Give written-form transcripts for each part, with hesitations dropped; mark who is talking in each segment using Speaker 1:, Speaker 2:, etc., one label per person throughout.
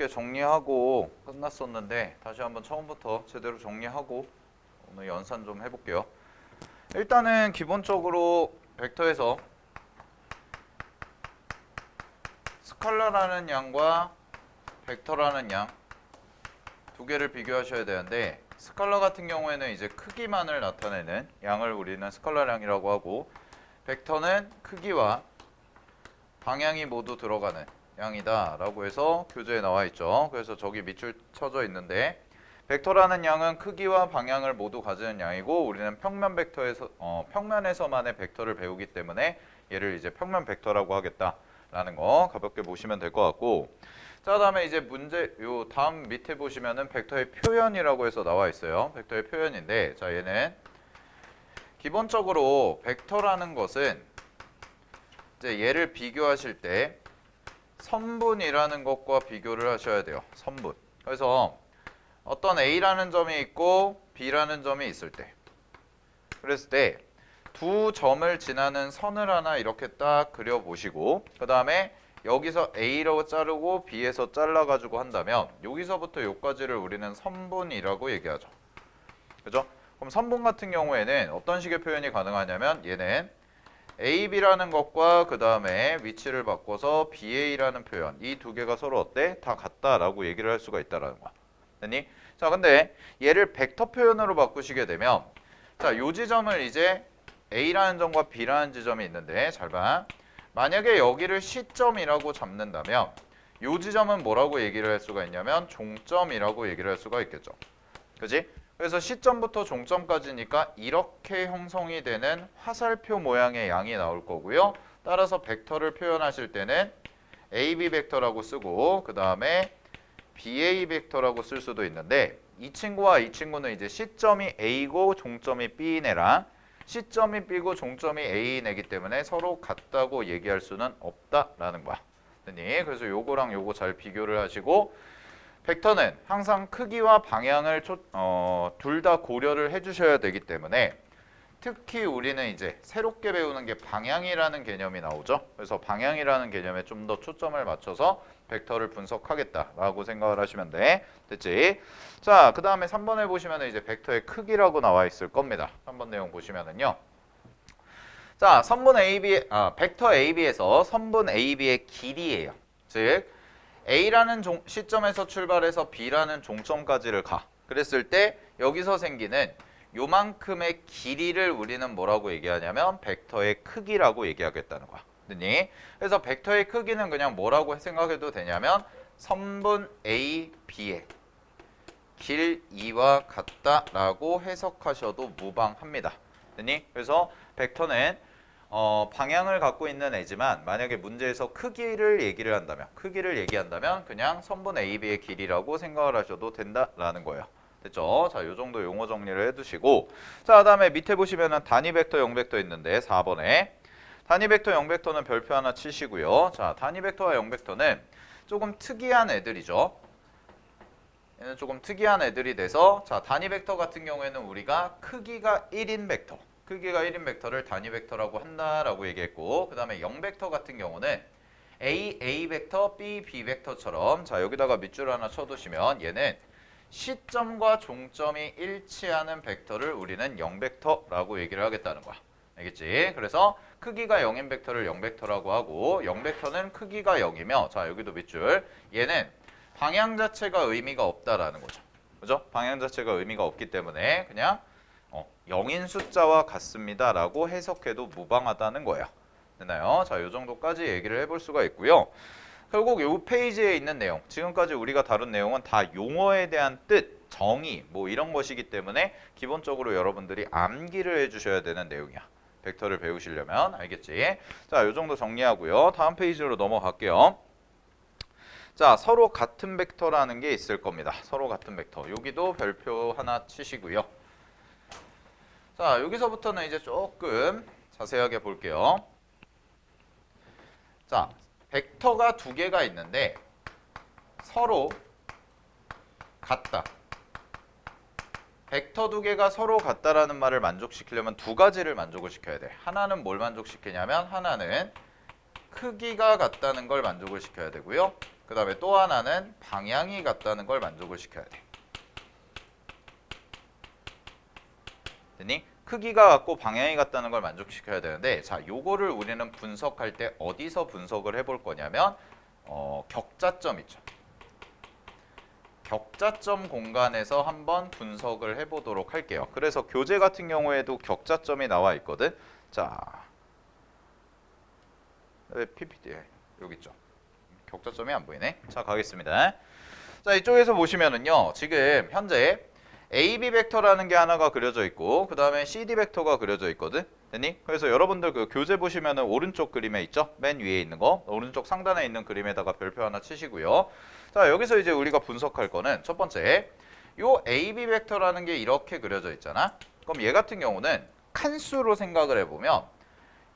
Speaker 1: 가볍게 정리하고 끝났었는데 다시 한번 처음부터 제대로 정리하고 오늘 연산 좀 해볼게요. 일단은 기본적으로 벡터에서 스칼라라는 양과 벡터라는 양 두 개를 비교하셔야 되는데, 스칼라 같은 경우에는 이제 크기만을 나타내는 양을 우리는 스칼라량이라고 하고, 벡터는 크기와 방향이 모두 들어가는 양이다 라고 해서 교재에 나와 있죠. 그래서 저기 밑줄 쳐져 있는데, 벡터라는 양은 크기와 방향을 모두 가지는 양이고, 우리는 평면 벡터에서 평면에서만의 벡터를 배우기 때문에 얘를 이제 평면 벡터라고 하겠다라는 거 가볍게 보시면 될 것 같고, 자, 다음에 이제 문제 요 다음 밑에 보시면은 벡터의 표현이라고 해서 나와 있어요. 벡터의 표현인데, 자, 얘는 기본적으로 벡터라는 것은 이제 얘를 비교하실 때 선분이라는 것과 비교를 하셔야 돼요. 선분. 그래서 어떤 A라는 점이 있고 B라는 점이 있을 때, 그랬을 때 두 점을 지나는 선을 하나 이렇게 딱 그려보시고, 그 다음에 여기서 A로 자르고 B에서 잘라가지고 한다면 여기서부터 여기까지를 우리는 선분이라고 얘기하죠. 그죠? 그럼 선분 같은 경우에는 어떤 식의 표현이 가능하냐면, 얘는 AB라는 것과 그 다음에 위치를 바꿔서 BA라는 표현, 이 두 개가 서로 어때? 다 같다라고 얘기를 할 수가 있다라는 거야. 됐니? 자, 근데 얘를 벡터 표현으로 바꾸시게 되면, 자, 요 지점을 이제 A라는 점과 B라는 지점이 있는데, 잘 봐. 만약에 여기를 C점이라고 잡는다면 요 지점은 뭐라고 얘기를 할 수가 있냐면 종점이라고 얘기를 할 수가 있겠죠. 그지? 그래서 C점부터 종점까지니까 이렇게 형성이 되는 화살표 모양의 양이 나올 거고요. 따라서 벡터를 표현하실 때는 AB 벡터라고 쓰고, 그 다음에 BA 벡터라고 쓸 수도 있는데, 이 친구와 이 친구는 이제 C점이 A고 종점이 B네랑 C점이 B고 종점이 A네기 때문에 서로 같다고 얘기할 수는 없다라는 거야. 그래서 요거랑 요거 잘 비교를 하시고, 벡터는 항상 크기와 방향을 둘 다 고려를 해주셔야 되기 때문에, 특히 우리는 이제 새롭게 배우는 게 방향이라는 개념이 나오죠. 그래서 방향이라는 개념에 좀 더 초점을 맞춰서 벡터를 분석하겠다라고 생각을 하시면 돼. 됐지? 자, 그 다음에 3번에 보시면 이제 벡터의 크기라고 나와 있을 겁니다. 3번 내용 보시면은요. 자, 벡터 AB에서 선분 AB의 길이예요. 즉, A라는 시점에서 출발해서 B라는 종점까지를 가. 그랬을 때 여기서 생기는 요만큼의 길이를 우리는 뭐라고 얘기하냐면 벡터의 크기라고 얘기하겠다는 거야. 됐니? 그래서 벡터의 크기는 그냥 뭐라고 생각해도 되냐면 선분 A, B의 길 2와 같다라고 해석하셔도 무방합니다. 됐니? 그래서 벡터는 방향을 갖고 있는 애지만, 만약에 문제에서 크기를 얘기한다면 그냥 선분 AB의 길이라고 생각을 하셔도 된다라는 거예요. 됐죠? 자, 요 정도 용어 정리를 해두시고, 자, 그다음에 밑에 보시면은 단위 벡터, 영벡터 있는데 4번에 단위 벡터, 영벡터는 별표 하나 치시고요. 자, 단위 벡터와 영벡터는 조금 특이한 애들이죠. 얘는 조금 특이한 애들이 돼서, 자, 단위 벡터 같은 경우에는 우리가 크기가 1인 벡터를 단위 벡터라고 한다라고 얘기했고, 그 다음에 영벡터 같은 경우는 A 벡터, B 벡터처럼, 자, 여기다가 밑줄 하나 쳐두시면 얘는 시점과 종점이 일치하는 벡터를 우리는 영벡터라고 얘기를 하겠다는 거야. 알겠지? 그래서 크기가 0인 벡터를 영벡터라고 하고, 영벡터는 크기가 0이며, 자, 여기도 밑줄, 얘는 방향 자체가 의미가 없다라는 거죠. 그죠? 방향 자체가 의미가 없기 때문에 그냥 0인 숫자와 같습니다 라고 해석해도 무방하다는 거예요. 됐나요? 자, 요 정도까지 얘기를 해볼 수가 있고요. 결국 요 페이지에 있는 내용, 지금까지 우리가 다룬 내용은 다 용어에 대한 뜻, 정의 뭐 이런 것이기 때문에 기본적으로 여러분들이 암기를 해주셔야 되는 내용이야. 벡터를 배우시려면. 알겠지? 자, 요 정도 정리하고요. 다음 페이지로 넘어갈게요. 자, 서로 같은 벡터라는 게 있을 겁니다. 서로 같은 벡터. 여기도 별표 하나 치시고요. 자, 여기서부터는 이제 조금 자세하게 볼게요. 자, 벡터가 두 개가 있는데 서로 같다. 벡터 두 개가 서로 같다라는 말을 만족시키려면 두 가지를 만족을 시켜야 돼. 하나는 뭘 만족시키냐면, 하나는 크기가 같다는 걸 만족을 시켜야 되고요. 그 다음에 또 하나는 방향이 같다는 걸 만족을 시켜야 돼. 됐니? 크기가 같고 방향이 같다는 걸 만족시켜야 되는데, 자, 요거를 우리는 분석할 때 어디서 분석을 해볼 거냐면 격자점 있죠. 격자점 공간에서 한번 분석을 해보도록 할게요. 그래서 교재 같은 경우에도 격자점이 나와 있거든. 자, PPT에 여기 있죠. 격자점이 안 보이네. 자, 가겠습니다. 자, 이쪽에서 보시면은요, 지금 현재 AB 벡터라는 게 하나가 그려져 있고, 그 다음에 CD 벡터가 그려져 있거든. 됐니? 그래서 여러분들 그 교재 보시면은 오른쪽 그림에 있죠? 맨 위에 있는 거, 오른쪽 상단에 있는 그림에다가 별표 하나 치시고요. 자, 여기서 이제 우리가 분석할 거는 첫 번째, 요 AB 벡터라는 게 이렇게 그려져 있잖아. 그럼 얘 같은 경우는 칸수로 생각을 해보면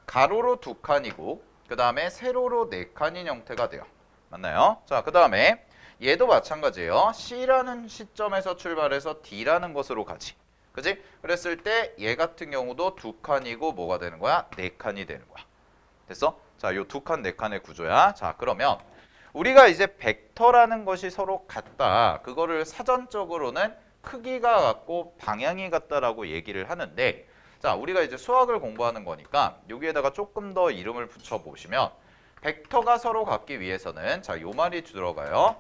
Speaker 1: 가로로 2칸이고, 그 다음에 세로로 4칸인 형태가 돼요. 맞나요? 자, 그 다음에 얘도 마찬가지예요. C라는 시점에서 출발해서 D라는 것으로 가지. 그지? 그랬을 때 얘 같은 경우도 2칸이고 뭐가 되는 거야? 4칸이 되는 거야. 됐어? 자, 요 2칸, 4칸의 구조야. 자, 그러면 우리가 이제 벡터라는 것이 서로 같다. 그거를 사전적으로는 크기가 같고 방향이 같다라고 얘기를 하는데, 자, 우리가 이제 수학을 공부하는 거니까 여기에다가 조금 더 이름을 붙여보시면, 벡터가 서로 같기 위해서는, 자, 요 말이 들어가요.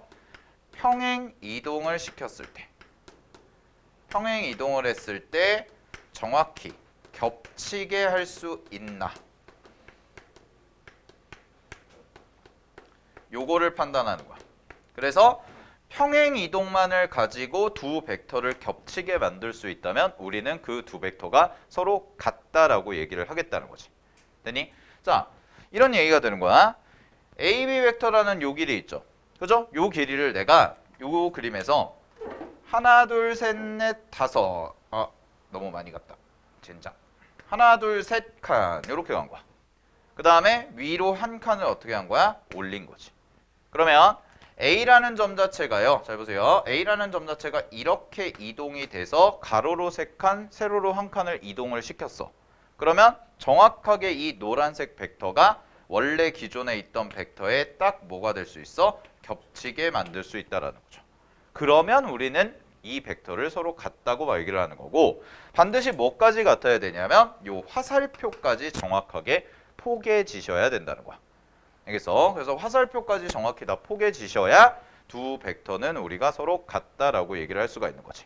Speaker 1: 평행 이동을 시켰을 때, 평행 이동을 했을 때 정확히 겹치게 할 수 있나, 요거를 판단하는 거야. 그래서 평행 이동만을 가지고 두 벡터를 겹치게 만들 수 있다면 우리는 그 두 벡터가 서로 같다라고 얘기를 하겠다는 거지. 됐니? 자, 이런 얘기가 되는 거야. AB 벡터라는 요 길이 있죠. 그죠? 요 길이를 내가 요 그림에서 하나, 둘, 셋, 넷, 다섯. 너무 많이 갔다. 젠장. 하나, 둘, 셋 칸. 요렇게 간 거야. 그 다음에 위로 한 칸을 어떻게 한 거야? 올린 거지. 그러면 A라는 점 자체가요. 잘 보세요. A라는 점 자체가 이렇게 이동이 돼서 가로로 3칸, 세로로 1칸을 이동을 시켰어. 그러면 정확하게 이 노란색 벡터가 원래 기존에 있던 벡터에 딱 뭐가 될 수 있어? 겹치게 만들 수 있다라는 거죠. 그러면 우리는 이 벡터를 서로 같다고 얘기를 하는 거고, 반드시 뭐까지 같아야 되냐면 요 화살표까지 정확하게 포개지셔야 된다는 거야. 알겠어? 그래서 화살표까지 정확히 다 포개지셔야 두 벡터는 우리가 서로 같다라고 얘기를 할 수가 있는 거지.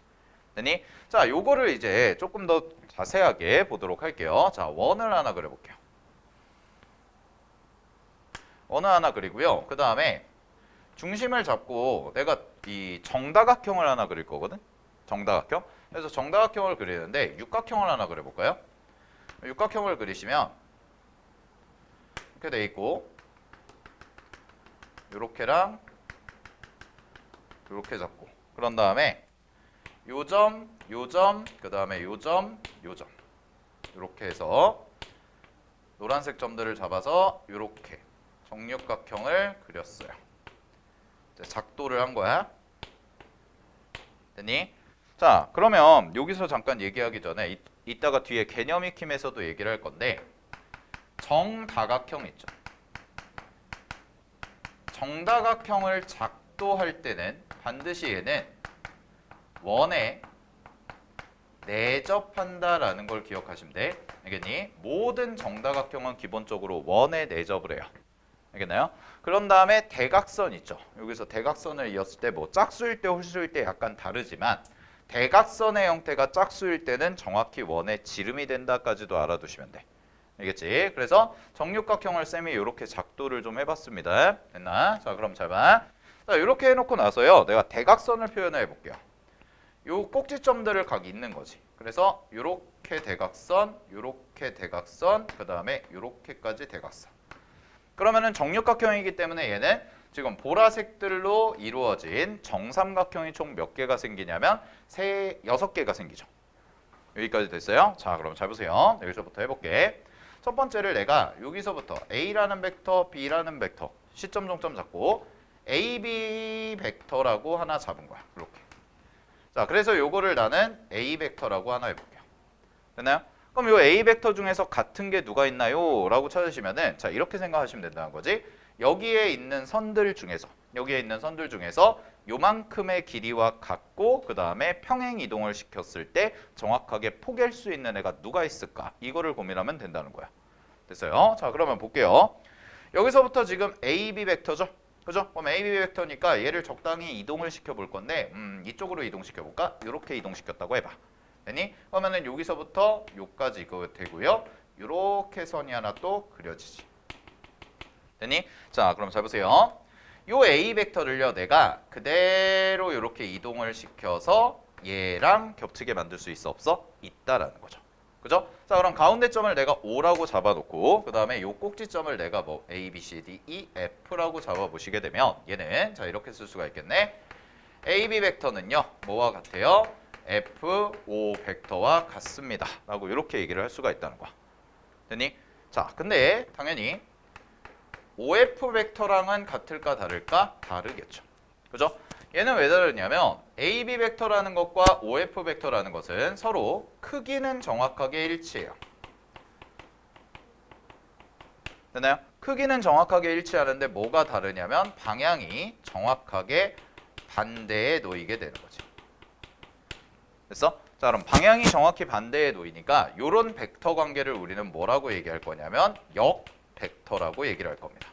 Speaker 1: 됐니? 자, 요거를 이제 조금 더 자세하게 보도록 할게요. 자, 원을 하나 그려볼게요. 원을 하나 그리고요. 그 다음에 중심을 잡고 내가 이 정다각형을 하나 그릴 거거든? 정다각형? 그래서 정다각형을 그리는데 육각형을 하나 그려볼까요? 육각형을 그리시면 이렇게 돼 있고, 요렇게랑 요렇게 잡고, 그런 다음에 요점, 요점, 그 다음에 요점, 요점, 요렇게 해서 노란색 점들을 잡아서 요렇게 정육각형을 그렸어요. 작도를 한 거야. 됐니? 자, 그러면 여기서 잠깐 얘기하기 전에 이따가 뒤에 개념 익힘에서도 얘기를 할 건데, 정다각형 있죠. 정다각형을 작도할 때는 반드시 얘는 원에 내접한다라는 걸 기억하시면 돼. 알겠니? 모든 정다각형은 기본적으로 원에 내접을 해요. 알겠나요? 그런 다음에 대각선 있죠. 여기서 대각선을 이었을 때 뭐 짝수일 때 홀수일 때 약간 다르지만, 대각선의 형태가 짝수일 때는 정확히 원의 지름이 된다까지도 알아두시면 돼. 알겠지? 그래서 정육각형을 쌤이 이렇게 작도를 좀 해봤습니다. 됐나? 자, 그럼 잘 봐. 자, 이렇게 해놓고 나서요, 내가 대각선을 표현해 볼게요. 요 꼭지점들을 각 있는 거지. 그래서 요렇게 대각선, 요렇게 대각선, 그 다음에 요렇게까지 대각선. 그러면은 정육각형이기 때문에 얘는 지금 보라색들로 이루어진 정삼각형이 총 몇 개가 생기냐면 6개가 생기죠. 여기까지 됐어요? 자, 그럼 잘 보세요. 여기서부터 해볼게. 첫 번째를 내가 여기서부터 A라는 벡터, B라는 벡터, 시점, 종점 잡고 AB 벡터라고 하나 잡은 거야. 이렇게. 자, 그래서 요거를 나는 A 벡터라고 하나 해볼게요. 됐나요? 그럼 요 A 벡터 중에서 같은 게 누가 있나요? 라고 찾으시면은, 자, 이렇게 생각하시면 된다는 거지. 여기에 있는 선들 중에서 요만큼의 길이와 같고 그 다음에 평행 이동을 시켰을 때 정확하게 포갤 수 있는 애가 누가 있을까? 이거를 고민하면 된다는 거야. 됐어요? 자, 그러면 볼게요. 여기서부터 지금 AB 벡터죠? 그죠? 그럼 AB 벡터니까 얘를 적당히 이동을 시켜 볼 건데 이쪽으로 이동시켜 볼까? 이렇게 이동시켰다고 해봐. 되니? 그러면은 여기서부터 요까지 이거 되고요. 요렇게 선이 하나 또 그려지지. 되니? 자, 그럼 잘 보세요. 요 A 벡터를요, 내가 그대로 이렇게 이동을 시켜서 얘랑 겹치게 만들 수 있어 없어? 있다라는 거죠. 그죠? 자, 그럼 가운데 점을 내가 O라고 잡아놓고 그 다음에 요 꼭지점을 내가 뭐 A, B, C, D, E, F라고 잡아보시게 되면 얘는 자 이렇게 쓸 수가 있겠네. AB 벡터는요, 뭐와 같아요? F, O 벡터와 같습니다. 라고 이렇게 얘기를 할 수가 있다는 거야. 됐니? 자, 근데 당연히 OF 벡터랑은 같을까 다를까? 다르겠죠. 그죠? 얘는 왜 다르냐면 AB 벡터라는 것과 OF 벡터라는 것은 서로 크기는 정확하게 일치해요. 됐나요? 크기는 정확하게 일치하는데 뭐가 다르냐면 방향이 정확하게 반대에 놓이게 되는 거지. 됐어? 자, 그럼 방향이 정확히 반대에 놓이니까 이런 벡터 관계를 우리는 뭐라고 얘기할 거냐면 역 벡터라고 얘기를 할 겁니다.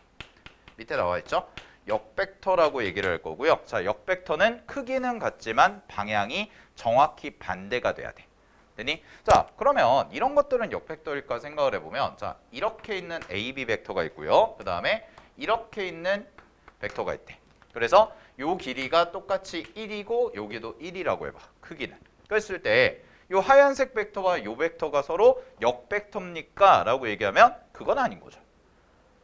Speaker 1: 밑에 나와 있죠? 역벡터라고 얘기를 할 거고요. 자, 역벡터는 크기는 같지만 방향이 정확히 반대가 돼야 돼. 되니? 자, 그러면 이런 것들은 역벡터일까 생각을 해보면 자, 이렇게 있는 AB 벡터가 있고요. 그 다음에 이렇게 있는 벡터가 있대. 그래서 요 길이가 똑같이 1이고 여기도 1이라고 해봐. 크기는. 그랬을 때 요 하얀색 벡터와 요 벡터가 서로 역벡터입니까? 라고 얘기하면 그건 아닌 거죠.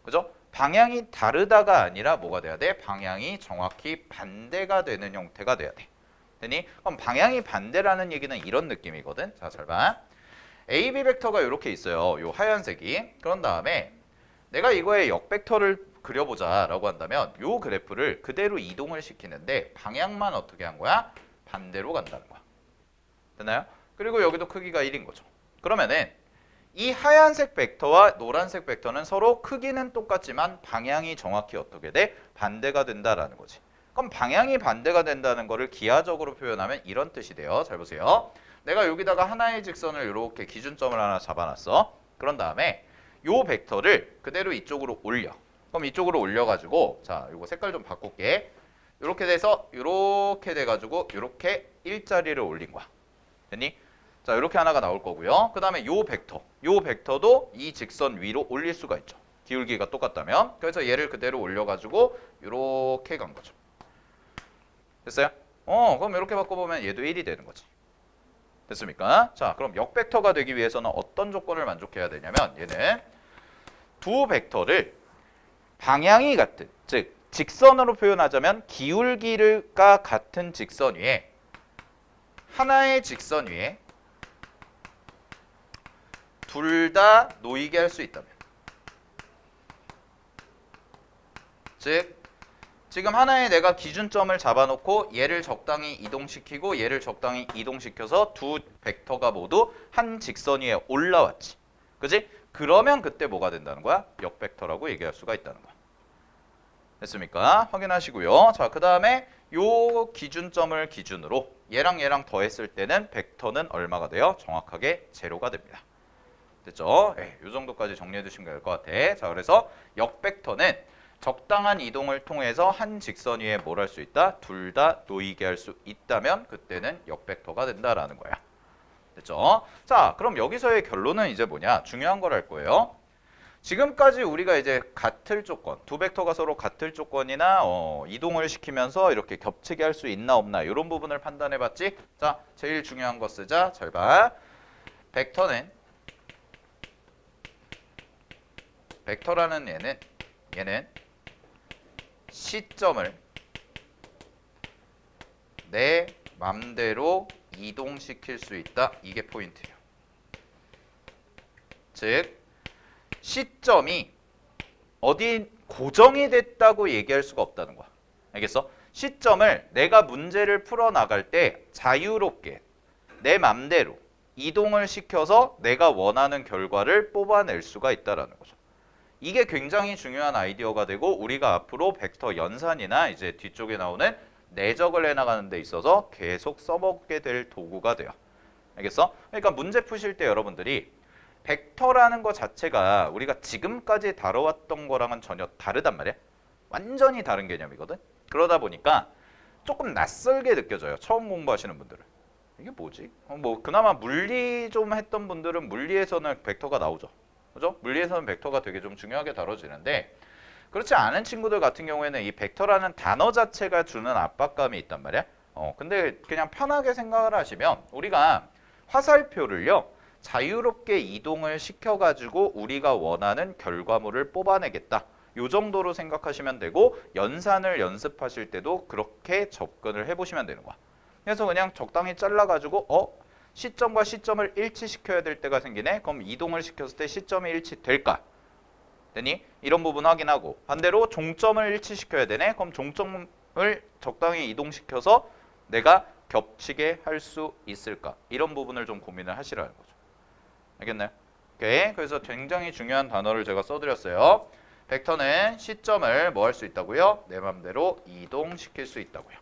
Speaker 1: 그죠? 방향이 다르다가 아니라 뭐가 돼야 돼? 방향이 정확히 반대가 되는 형태가 돼야 돼. 되니? 그럼 방향이 반대라는 얘기는 이런 느낌이거든. 자, 잘 봐. AB 벡터가 이렇게 있어요. 요 하얀색이. 그런 다음에 내가 이거의 역벡터를 그려보자 라고 한다면 요 그래프를 그대로 이동을 시키는데 방향만 어떻게 한 거야? 반대로 간다는 거야. 됐나요? 그리고 여기도 크기가 1인 거죠. 그러면은 이 하얀색 벡터와 노란색 벡터는 서로 크기는 똑같지만 방향이 정확히 어떻게 돼? 반대가 된다라는 거지. 그럼 방향이 반대가 된다는 거를 기하적으로 표현하면 이런 뜻이 돼요. 잘 보세요. 내가 여기다가 하나의 직선을 이렇게 기준점을 하나 잡아놨어. 그런 다음에 요 벡터를 그대로 이쪽으로 올려. 그럼 이쪽으로 올려가지고 자, 요거 색깔 좀 바꿀게. 이렇게 돼서 이렇게 돼가지고 이렇게 일자리를 올린 거야. 됐니? 자, 이렇게 하나가 나올 거고요. 그 다음에 요 벡터도 이 직선 위로 올릴 수가 있죠. 기울기가 똑같다면. 그래서 얘를 그대로 올려가지고 이렇게 간 거죠. 됐어요? 그럼 이렇게 바꿔보면 얘도 1이 되는 거지. 됐습니까? 자, 그럼 역벡터가 되기 위해서는 어떤 조건을 만족해야 되냐면 얘는 두 벡터를 방향이 같은, 즉 직선으로 표현하자면 기울기가 같은 직선 위에 하나의 직선 위에 둘 다 놓이게 할 수 있다면, 즉 지금 하나의 내가 기준점을 잡아놓고 얘를 적당히 이동시키고 얘를 적당히 이동시켜서 두 벡터가 모두 한 직선 위에 올라왔지. 그지? 그러면 그때 뭐가 된다는 거야? 역벡터라고 얘기할 수가 있다는 거야. 됐습니까? 확인하시고요. 자, 그 다음에 요 기준점을 기준으로 얘랑 더했을 때는 벡터는 얼마가 돼요? 정확하게 제로가 됩니다. 됐죠? 이 정도까지 정리해 두시면 될 것 같아. 자, 그래서 역벡터는 적당한 이동을 통해서 한 직선 위에 뭘 할 수 있다? 둘 다 놓이게 할 수 있다면 그때는 역벡터가 된다라는 거야. 됐죠? 자, 그럼 여기서의 결론은 이제 뭐냐? 중요한 걸 할 거예요. 지금까지 우리가 이제 같을 조건, 두 벡터가 서로 같을 조건이나 이동을 시키면서 이렇게 겹치게 할 수 있나 없나 이런 부분을 판단해 봤지? 자, 제일 중요한 거 쓰자. 잘 봐. 벡터라는 얘는 시점을 내 맘대로 이동시킬 수 있다. 이게 포인트예요. 즉 시점이 어디 고정이 됐다고 얘기할 수가 없다는 거야. 알겠어? 시점을 내가 문제를 풀어나갈 때 자유롭게 내 맘대로 이동을 시켜서 내가 원하는 결과를 뽑아낼 수가 있다는 거죠. 이게 굉장히 중요한 아이디어가 되고 우리가 앞으로 벡터 연산이나 이제 뒤쪽에 나오는 내적을 해나가는 데 있어서 계속 써먹게 될 도구가 돼요. 알겠어? 그러니까 문제 푸실 때 여러분들이 벡터라는 것 자체가 우리가 지금까지 다뤄왔던 거랑은 전혀 다르단 말이야. 완전히 다른 개념이거든. 그러다 보니까 조금 낯설게 느껴져요. 처음 공부하시는 분들은. 이게 뭐지? 뭐 그나마 물리 좀 했던 분들은 물리에서는 벡터가 나오죠. 그죠? 물리에서는 벡터가 되게 좀 중요하게 다뤄지는데 그렇지 않은 친구들 같은 경우에는 이 벡터라는 단어 자체가 주는 압박감이 있단 말이야. 근데 그냥 편하게 생각을 하시면 우리가 화살표를요. 자유롭게 이동을 시켜가지고 우리가 원하는 결과물을 뽑아내겠다. 요 정도로 생각하시면 되고 연산을 연습하실 때도 그렇게 접근을 해보시면 되는 거야. 그래서 그냥 적당히 잘라가지고 시점과 시점을 일치시켜야 될 때가 생기네. 그럼 이동을 시켰을 때 시점이 일치될까? 되니? 이런 부분 확인하고 반대로 종점을 일치시켜야 되네. 그럼 종점을 적당히 이동시켜서 내가 겹치게 할 수 있을까? 이런 부분을 좀 고민을 하시라는 거죠. 알겠나요? 오케이. 그래서 굉장히 중요한 단어를 제가 써드렸어요. 벡터는 시점을 뭐 할 수 있다고요? 내 맘대로 이동시킬 수 있다고요.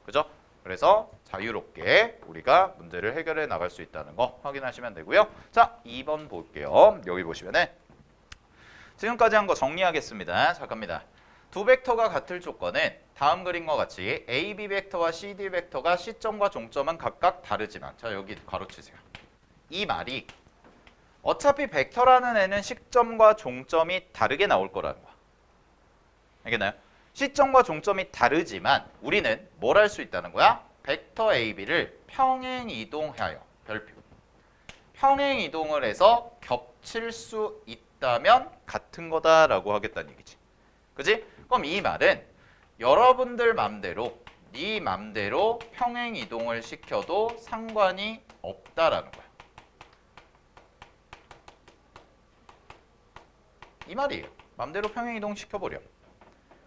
Speaker 1: 그죠? 그래서 자유롭게 우리가 문제를 해결해 나갈 수 있다는 거 확인하시면 되고요. 자, 2번 볼게요. 여기 보시면은 지금까지 한 거 정리하겠습니다. 자, 갑니다. 두 벡터가 같을 조건은 다음 그림과 같이 AB 벡터와 CD 벡터가 시점과 종점은 각각 다르지만 자, 여기 가로치세요. 이 말이 어차피 벡터라는 애는 시점과 종점이 다르게 나올 거라는 거야. 알겠나요? 시점과 종점이 다르지만 우리는 뭘 할 수 있다는 거야? 벡터 AB를 평행 이동하여 별표. 평행 이동을 해서 겹칠 수 있다면 같은 거다라고 하겠다는 얘기지. 그지? 그럼 이 말은 여러분들 맘대로 네 맘대로 평행 이동을 시켜도 상관이 없다라는 거야. 이 말이에요. 맘대로 평행 이동 시켜버려.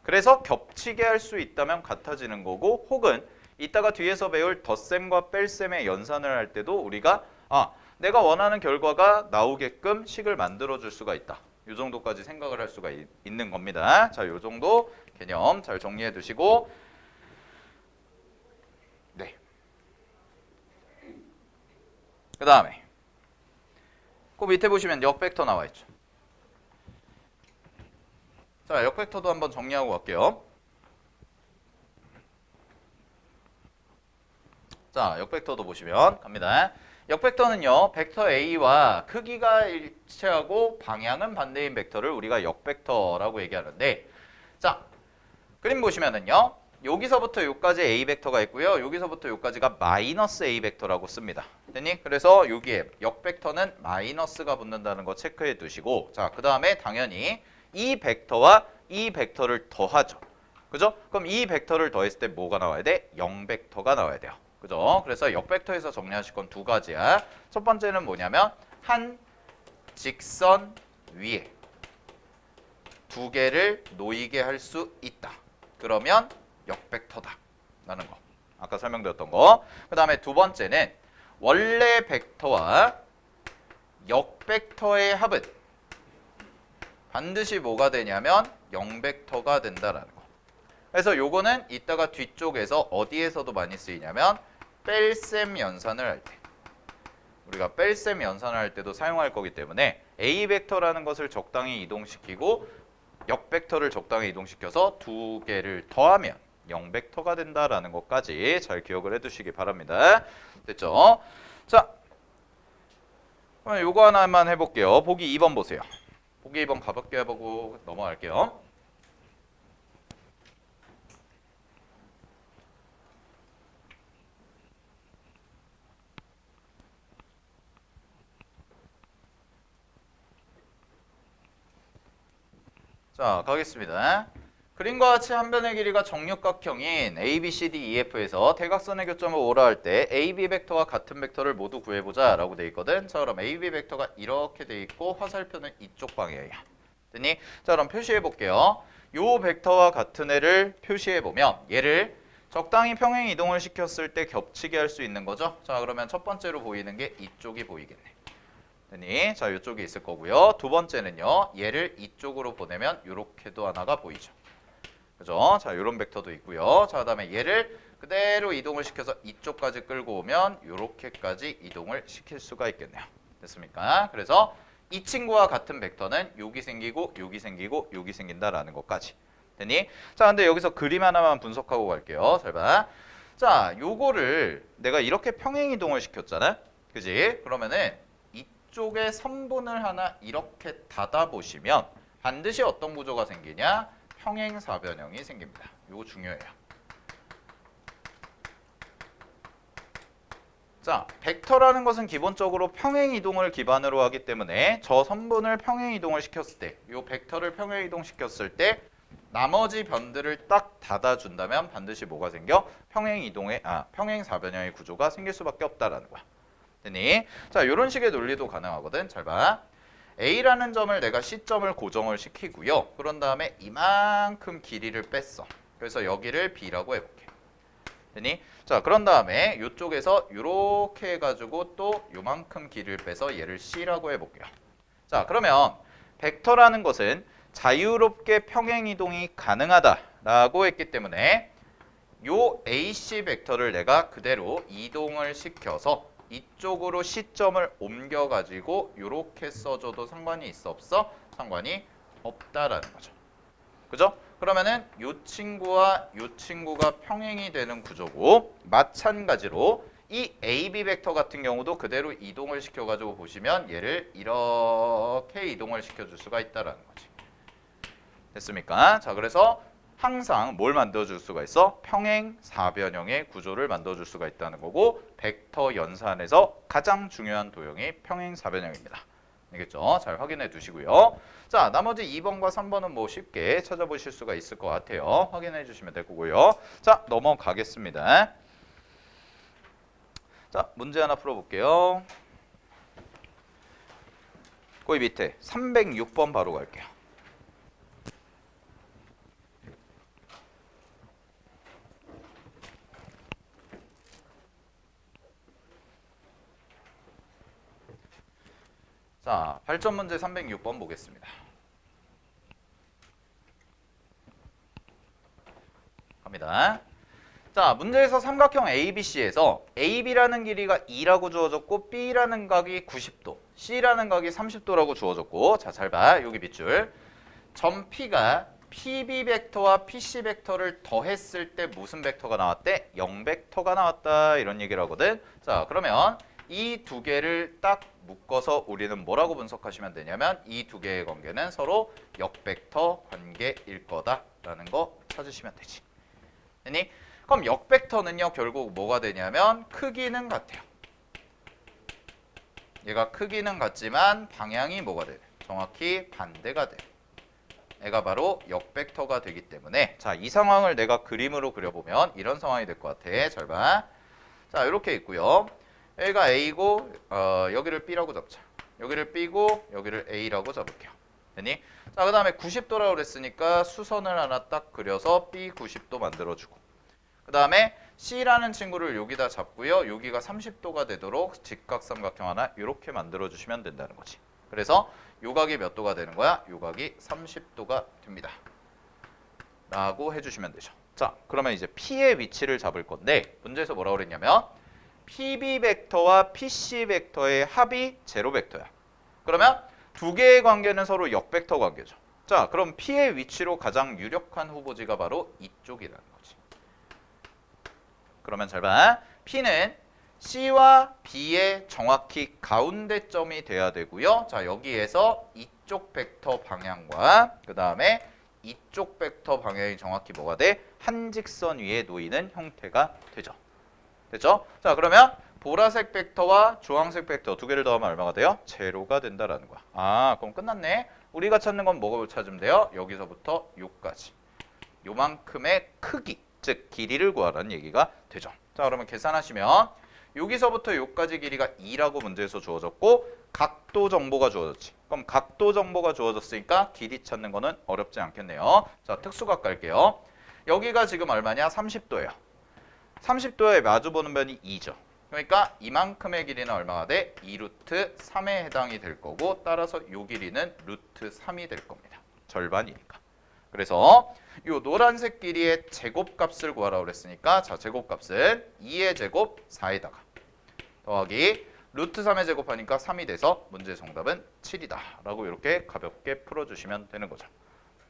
Speaker 1: 그래서 겹치게 할 수 있다면 같아지는 거고 혹은 이따가 뒤에서 배울 덧셈과 뺄셈의 연산을 할 때도 우리가 내가 원하는 결과가 나오게끔 식을 만들어 줄 수가 있다. 이 정도까지 생각을 할 수가 있는 겁니다. 자, 이 정도 개념 잘 정리해 두시고 네. 그 다음에 그 밑에 보시면 역벡터 나와 있죠. 자, 역벡터도 한번 정리하고 갈게요. 자, 역벡터도 보시면 갑니다. 역벡터는요, 벡터 A와 크기가 일치하고 방향은 반대인 벡터를 우리가 역벡터라고 얘기하는데, 자, 그림 보시면은요, 여기서부터 여기까지 A 벡터가 있고요, 여기서부터 여기까지가 마이너스 A 벡터라고 씁니다. 됐니? 그래서 여기에 역벡터는 마이너스가 붙는다는 거 체크해 두시고, 자, 그 다음에 당연히 이 벡터와 이 벡터를 더하죠. 그죠? 그럼 이 벡터를 더했을 때 뭐가 나와야 돼? 0벡터가 나와야 돼요. 그죠? 그래서 역벡터에서 정리하실 건 두 가지야. 첫 번째는 뭐냐면 한 직선 위에 두 개를 놓이게 할 수 있다. 그러면 역벡터다. 라는 거. 아까 설명드렸던 거. 그 다음에 두 번째는 원래 벡터와 역벡터의 합은 반드시 뭐가 되냐면 0벡터가 된다라는 거. 그래서 요거는 이따가 뒤쪽에서 어디에서도 많이 쓰이냐면 뺄셈 연산을 할 때. 우리가 뺄셈 연산을 할 때도 사용할 거기 때문에 A 벡터라는 것을 적당히 이동시키고 역벡터를 적당히 이동시켜서 두 개를 더하면 0벡터가 된다라는 것까지 잘 기억을 해두시기 바랍니다. 됐죠? 자, 그럼 요거 하나만 해볼게요. 보기 2번 보세요. 보기 2번 가볍게 해보고 넘어갈게요. 자, 가겠습니다. 그림과 같이 한 변의 길이가 정육각형인 A, B, C, D, E, F에서 대각선의 교점을 오라 할 때 A, B 벡터와 같은 벡터를 모두 구해보자 라고 돼 있거든. 자, 그럼 A, B 벡터가 이렇게 돼 있고 화살표는 이쪽 방향이야. 됐니? 자, 그럼 표시해 볼게요. 요 벡터와 같은 애를 표시해 보면 얘를 적당히 평행 이동을 시켰을 때 겹치게 할 수 있는 거죠. 자, 그러면 첫 번째로 보이는 게 이쪽이 보이겠네. 되니? 자, 이쪽에 있을 거고요. 두 번째는요. 얘를 이쪽으로 보내면 이렇게도 하나가 보이죠. 그죠? 자, 이런 벡터도 있고요. 자, 그다음에 얘를 그대로 이동을 시켜서 이쪽까지 끌고 오면 이렇게까지 이동을 시킬 수가 있겠네요. 됐습니까? 그래서 이 친구와 같은 벡터는 여기 생기고 여기 생기고 여기 생긴다라는 것까지. 되니? 자, 근데 여기서 그림 하나만 분석하고 갈게요. 잘 봐. 자, 요거를 내가 이렇게 평행 이동을 시켰잖아. 그지? 그러면은 이쪽에 선분을 하나 이렇게 닫아 보시면 반드시 어떤 구조가 생기냐? 평행사변형이 생깁니다. 이거 중요해요. 자, 벡터라는 것은 기본적으로 평행이동을 기반으로 하기 때문에 저 선분을 평행이동을 시켰을 때, 이 벡터를 평행이동시켰을 때 나머지 변들을 딱 닫아준다면 반드시 뭐가 생겨? 평행사변형의 구조가 생길 수밖에 없다라는 거야. 되니? 자, 이런 식의 논리도 가능하거든. 잘 봐. A라는 점을 내가 C점을 고정을 시키고요. 그런 다음에 이만큼 길이를 뺐어. 그래서 여기를 B라고 해볼게. 되니? 자, 그런 다음에 이쪽에서 이렇게 해가지고 또 요만큼 길이를 빼서 얘를 C라고 해볼게요. 자, 그러면 벡터라는 것은 자유롭게 평행이동이 가능하다라고 했기 때문에 요 AC 벡터를 내가 그대로 이동을 시켜서 이쪽으로 시점을 옮겨가지고 이렇게 써줘도 상관이 있어 없어? 상관이 없다라는 거죠. 그죠? 그러면은 이 친구와 이 친구가 평행이 되는 구조고 마찬가지로 이 AB 벡터 같은 경우도 그대로 이동을 시켜가지고 보시면 얘를 이렇게 이동을 시켜줄 수가 있다라는 거지. 됐습니까? 자, 그래서 항상 뭘 만들어줄 수가 있어? 평행사변형의 구조를 만들어줄 수가 있다는 거고 벡터 연산에서 가장 중요한 도형이 평행사변형입니다. 알겠죠? 잘 확인해 두시고요. 자, 나머지 2번과 3번은 뭐 쉽게 찾아보실 수가 있을 것 같아요. 확인해 주시면 될 거고요. 자, 넘어가겠습니다. 자, 문제 하나 풀어볼게요. 거기 밑에 306번 바로 갈게요. 자, 발전 문제 306번 보겠습니다. 갑니다. 자, 문제에서 삼각형 ABC에서 AB라는 길이가 2라고 주어졌고 B라는 각이 90도, C라는 각이 30도라고 주어졌고 자, 잘 봐. 여기 밑줄. 점 P가 PB 벡터와 PC 벡터를 더했을 때 무슨 벡터가 나왔대? 0벡터가 나왔다. 이런 얘기를 하거든. 자, 그러면 이 두 개를 딱 묶어서 우리는 뭐라고 분석하시면 되냐면 이 두 개의 관계는 서로 역벡터 관계일 거다라는 거 찾으시면 되지. 되니? 그럼 역벡터는요 결국 뭐가 되냐면 크기는 같아요. 얘가 크기는 같지만 방향이 뭐가 돼? 정확히 반대가 돼. 얘가 바로 역벡터가 되기 때문에 자, 이 상황을 내가 그림으로 그려보면 이런 상황이 될 것 같아. 잘 봐. 자, 이렇게 있고요. 여기가 A고 여기를 B라고 잡자. 여기를 B고 여기를 A라고 잡을게요. 되니? 자, 그 다음에 90도라고 그랬으니까 수선을 하나 딱 그려서 B 90도 만들어주고 그 다음에 C라는 친구를 여기다 잡고요. 여기가 30도가 되도록 직각삼각형 하나 이렇게 만들어주시면 된다는 거지. 그래서 요각이 몇 도가 되는 거야? 요각이 30도가 됩니다. 라고 해주시면 되죠. 자, 그러면 이제 P의 위치를 잡을 건데 문제에서 뭐라고 그랬냐면 PB 벡터와 PC 벡터의 합이 제로 벡터야. 그러면 두 개의 관계는 서로 역벡터 관계죠. 자, 그럼 P의 위치로 가장 유력한 후보지가 바로 이쪽이라는 거지. 그러면 잘 봐. P는 C와 B의 정확히 가운데 점이 돼야 되고요. 자, 여기에서 이쪽 벡터 방향과 그 다음에 이쪽 벡터 방향이 정확히 뭐가 돼? 한 직선 위에 놓이는 형태가 되죠. 됐죠? 자, 그러면 보라색 벡터와 주황색 벡터 두 개를 더하면 얼마가 돼요? 제로가 된다라는 거야. 아, 그럼 끝났네. 우리가 찾는 건 뭐가 찾으면 돼요? 여기서부터 요까지. 요만큼의 크기, 즉 길이를 구하라는 얘기가 되죠. 자, 그러면 계산하시면 여기서부터 요까지 길이가 2라고 문제에서 주어졌고 각도 정보가 주어졌지. 그럼 각도 정보가 주어졌으니까 길이 찾는 거는 어렵지 않겠네요. 자, 특수각 갈게요. 여기가 지금 얼마냐? 30도예요. 30도에 마주보는 면이 2죠. 그러니까 이만큼의 길이는 얼마가 돼? 2루트 3에 해당이 될 거고 따라서 이 길이는 루트 3이 될 겁니다. 절반이니까. 그래서 이 노란색 길이의 제곱값을 구하라고 그랬으니까 자 제곱값은 2의 제곱 4에다가 더하기 루트 3의 제곱하니까 3이 돼서 문제 정답은 7이다 라고 이렇게 가볍게 풀어주시면 되는 거죠.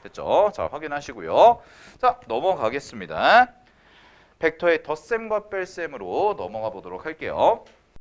Speaker 1: 됐죠? 자 확인하시고요. 자 넘어가겠습니다. 벡터의 덧셈과 뺄셈으로 넘어가 보도록 할게요.